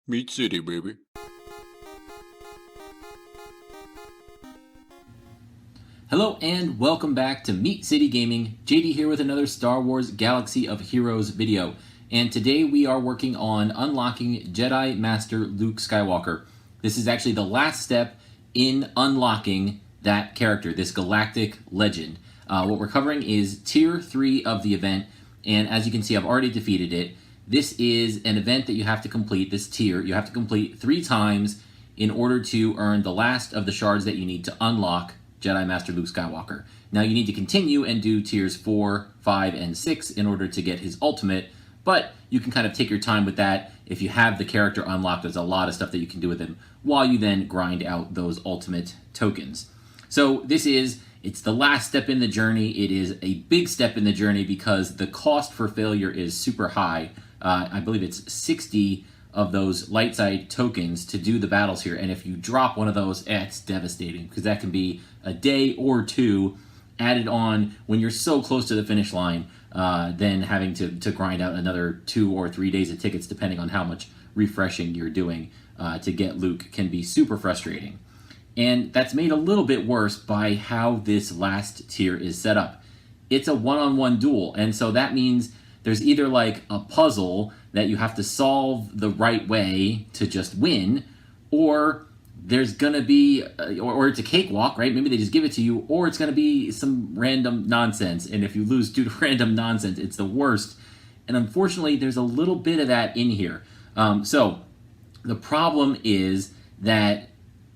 Meat City, baby. Hello and welcome back to Meat City Gaming. JD here with another Star Wars Galaxy of Heroes video. And today we are working on unlocking Jedi Master Luke Skywalker. This is actually the last step in unlocking that character, this galactic legend. What we're covering is Tier 3 of the event, and as you can see, I've already defeated it. This is an event that you have to complete, this tier. You have to complete 3 times in order to earn the last of the shards that you need to unlock Jedi Master Luke Skywalker. Now you need to continue and do tiers 4, 5, and 6 in order to get his ultimate, but you can kind of take your time with that. If you have the character unlocked, there's a lot of stuff that you can do with him while you then grind out those ultimate tokens. So it's the last step in the journey. It is a big step in the journey because the cost for failure is super high. I believe it's 60 of those light side tokens to do the battles here, and if you drop one of those, it's devastating because that can be a day or 2 added on when you're so close to the finish line, then having to grind out another 2 or 3 days of tickets depending on how much refreshing you're doing to get Luke can be super frustrating. And that's made a little bit worse by how this last tier is set up. It's a one-on-one duel, and so that means there's either like a puzzle that you have to solve the right way to just win, or there's gonna be, or it's a cakewalk, right? Maybe they just give it to you, or it's gonna be some random nonsense. And if you lose due to random nonsense, it's the worst. And unfortunately, there's a little bit of that in here. So the problem is that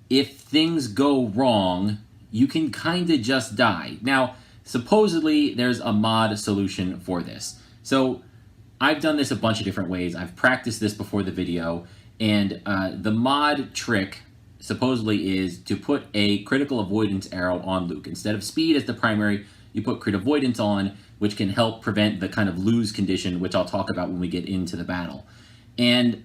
if things go wrong, you can kind of just die. Now, supposedly there's a mod solution for this. So I've done this a bunch of different ways. I've practiced this before the video, and the mod trick supposedly is to put a critical avoidance arrow on Luke. Instead of speed as the primary, you put crit avoidance on, which can help prevent the kind of lose condition, which I'll talk about when we get into the battle. And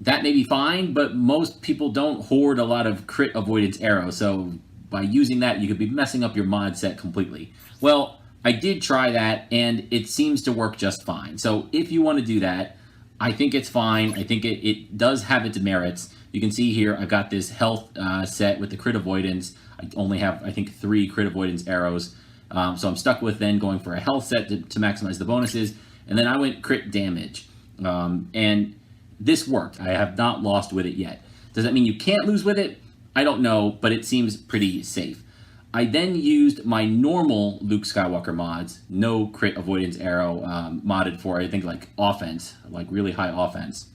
that may be fine, but most people don't hoard a lot of crit avoidance arrows, so by using that, you could be messing up your mod set completely. Well, I did try that, and it seems to work just fine. So if you want to do that, I think it's fine. I think it does have its merits. You can see here, I've got this health set with the crit avoidance. I only have, I think, 3 crit avoidance arrows. So I'm stuck with then going for a health set to maximize the bonuses. And then I went crit damage. And this worked. I have not lost with it yet. Does that mean you can't lose with it? I don't know, but it seems pretty safe. I then used my normal Luke Skywalker mods, no crit avoidance arrow, modded for, I think, like offense, like really high offense.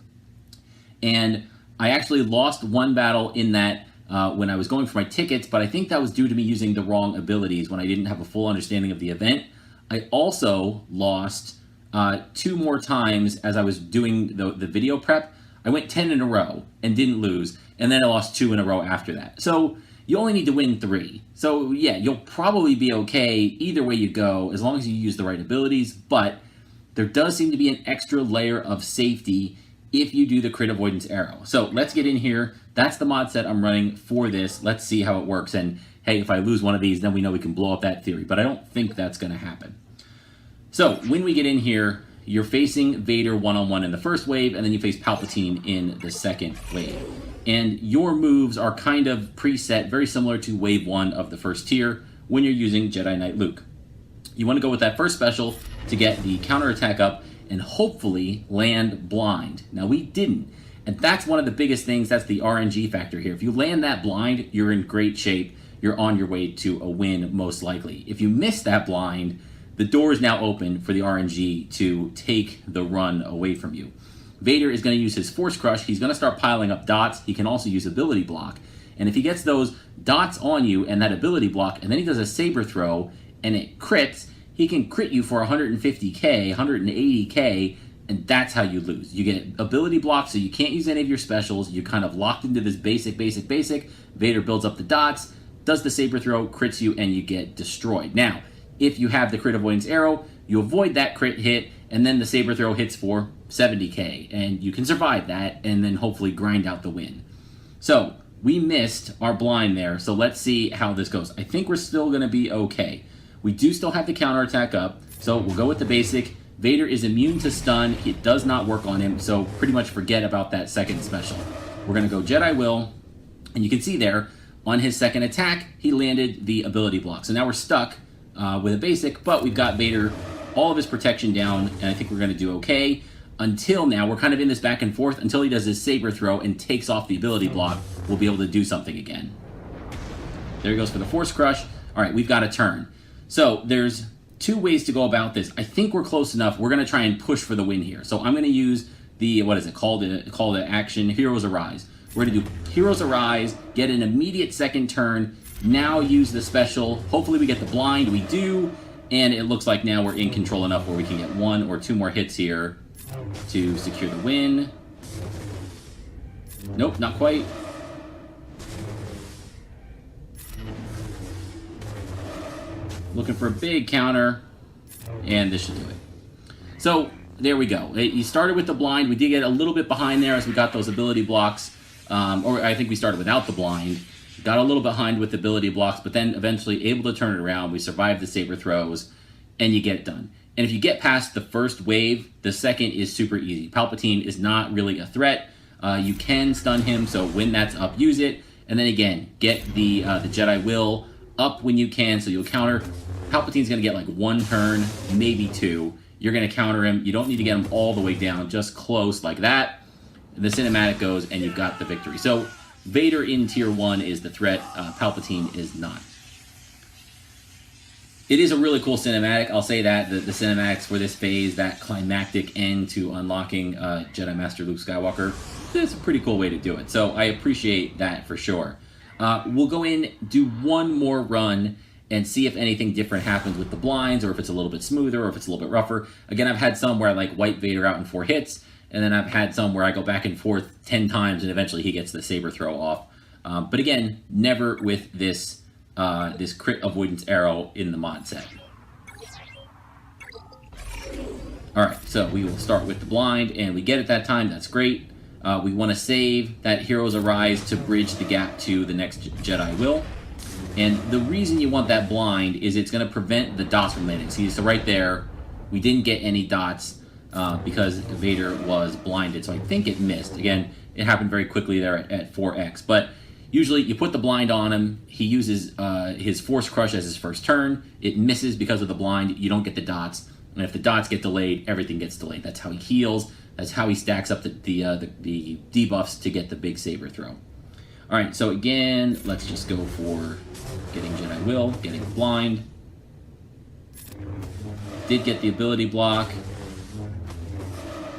And I actually lost one battle in that when I was going for my tickets, but I think that was due to me using the wrong abilities when I didn't have a full understanding of the event. I also lost 2 more times as I was doing the video prep. I went 10 in a row and didn't lose, and then I lost 2 in a row after that. So you only need to win 3. So yeah, you'll probably be okay either way you go, as long as you use the right abilities, but there does seem to be an extra layer of safety if you do the crit avoidance arrow. So let's get in here. That's the mod set I'm running for this. Let's see how it works, and hey, if I lose one of these, then we know we can blow up that theory, but I don't think that's gonna happen. So when we get in here, you're facing Vader one-on-one in the first wave, and then you face Palpatine in the second wave. And your moves are kind of preset, very similar to wave 1 of the first tier when you're using Jedi Knight Luke. You want to go with that first special to get the counterattack up and hopefully land blind. Now we didn't, and that's one of the biggest things. That's the RNG factor here. If you land that blind, you're in great shape. You're on your way to a win most likely. If you miss that blind, the door is now open for the RNG to take the run away from you. Vader is going to use his Force Crush. He's going to start piling up dots. He can also use Ability Block. And if he gets those dots on you and that Ability Block, and then he does a saber throw, and it crits, he can crit you for 150k, 180k, and that's how you lose. You get Ability Block, so you can't use any of your specials. You're kind of locked into this basic. Vader builds up the dots, does the saber throw, crits you, and you get destroyed. Now, if you have the crit avoidance arrow, you avoid that crit hit, and then the saber throw hits for 70k, and you can survive that, and then hopefully grind out the win. So, we missed our blind there, so let's see how this goes. I think we're still going to be okay. We do still have the counterattack up, so we'll go with the basic, Vader is immune to stun. It does not work on him, so pretty much forget about that second special. We're going to go Jedi Will, and you can see there, on his second attack, he landed the ability block. So now we're stuck with a basic, but we've got Vader, all of his protection down, and I think we're going to do okay. Until now, we're kind of in this back and forth until he does his saber throw and takes off the ability block. We'll be able to do something again. There he goes for the Force Crush. All right, we've got a turn. So there's two ways to go about this. I think we're close enough. We're going to try and push for the win here. So I'm going to use the, what is it called? Call to action, Heroes Arise. We're going to do Heroes Arise, get an immediate second turn, now use the special. Hopefully we get the blind. We do. And it looks like now we're in control enough where we can get 1 or 2 more hits here to secure the win. Nope, not quite. Looking for a big counter, and this should do it. So there we go. You started with the blind. We did get a little bit behind there as we got those ability blocks, or I think we started without the blind. Got a little behind with ability blocks, but then eventually able to turn it around. We survived the saber throws, and you get it done. And if you get past the first wave, the second is super easy. Palpatine is not really a threat. You can stun him, so when that's up, use it. And then again, get the Jedi Will up when you can, so you'll counter. Palpatine's going to get like 1 turn, maybe 2. You're going to counter him. You don't need to get him all the way down, just close like that. The cinematic goes, and you've got the victory. So Vader in Tier 1 is the threat. Palpatine is not. It is a really cool cinematic, I'll say that. The cinematics for this phase, that climactic end to unlocking Jedi Master Luke Skywalker, it's a pretty cool way to do it. So I appreciate that for sure. We'll go in, do one more run, and see if anything different happens with the blinds, or if it's a little bit smoother, or if it's a little bit rougher. Again, I've had some where I like wipe Vader out in 4 hits, and then I've had some where I go back and forth 10 times, and eventually he gets the saber throw off. But again, never with this this crit avoidance arrow in the mod set. Alright, so we will start with the blind, and we get it that time, that's great. We want to save that Heroes Arise to bridge the gap to the next Jedi Will. And the reason you want that blind is it's going to prevent the dots from landing. See, so right there, we didn't get any dots because Vader was blinded, so I think it missed. Again, it happened very quickly there at 4x, but usually you put the blind on him, he uses his Force Crush as his first turn, it misses because of the blind, you don't get the dots, and if the dots get delayed, everything gets delayed. That's how he heals, that's how he stacks up the debuffs to get the big saber throw. Alright, so again, let's just go for getting Jedi Will, getting blind. Did get the ability block.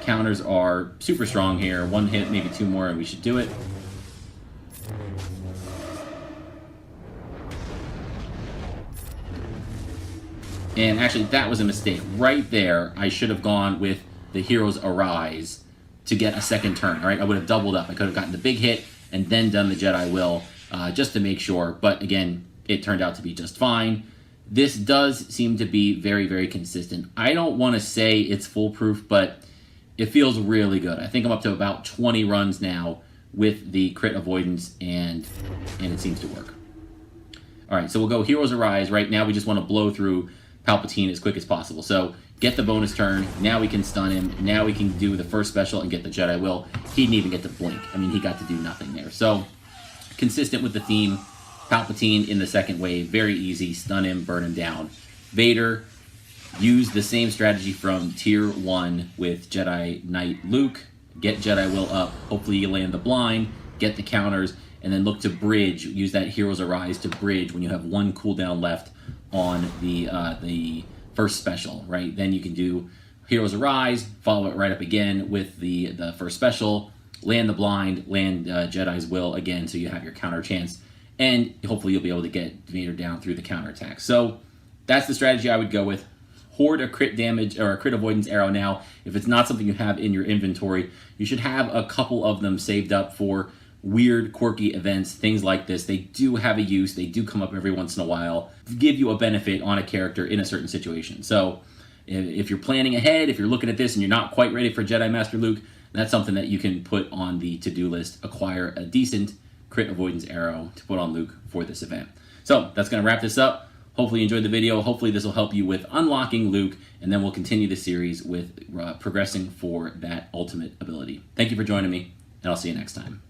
Counters are super strong here, 1 hit, maybe 2 more, and we should do it. And actually, that was a mistake. Right there, I should have gone with the Heroes Arise to get a second turn. All right, I would have doubled up. I could have gotten the big hit and then done the Jedi Will just to make sure. But again, it turned out to be just fine. This does seem to be very, very consistent. I don't want to say it's foolproof, but it feels really good. I think I'm up to about 20 runs now with the crit avoidance, and it seems to work. All right, so we'll go Heroes Arise. Right now, we just want to blow through Palpatine as quick as possible. So get the bonus turn. Now we can stun him. Now we can do the first special and get the Jedi Will. He didn't even get to blink. I mean, he got to do nothing there. So consistent with the theme. Palpatine in the second wave. Very easy. Stun him, burn him down. Vader used the same strategy from Tier 1 with Jedi Knight Luke. Get Jedi Will up. Hopefully you land the blind. Get the counters. And then look to bridge. Use that Heroes Arise to bridge when you have 1 cooldown left on the first special, right? Then you can do Heroes Arise, follow it right up again with the first special, land the blind, land Jedi's Will again, so you have your counter chance, and hopefully you'll be able to get Vader down through the counterattack. So that's the strategy I would go with. Hoard a crit damage or a crit avoidance arrow now. If it's not something you have in your inventory, you should have a couple of them saved up for weird, quirky events, things like this. They do have a use. They do come up every once in a while, give you a benefit on a character in a certain situation. So if you're planning ahead, if you're looking at this and you're not quite ready for Jedi Master Luke, that's something that you can put on the to-do list. Acquire a decent crit avoidance arrow to put on Luke for this event. So that's going to wrap this up. hopefully you enjoyed the video. Hopefully this will help you with unlocking Luke, and then we'll continue the series with progressing for that ultimate ability. Thank you for joining me, and I'll see you next time.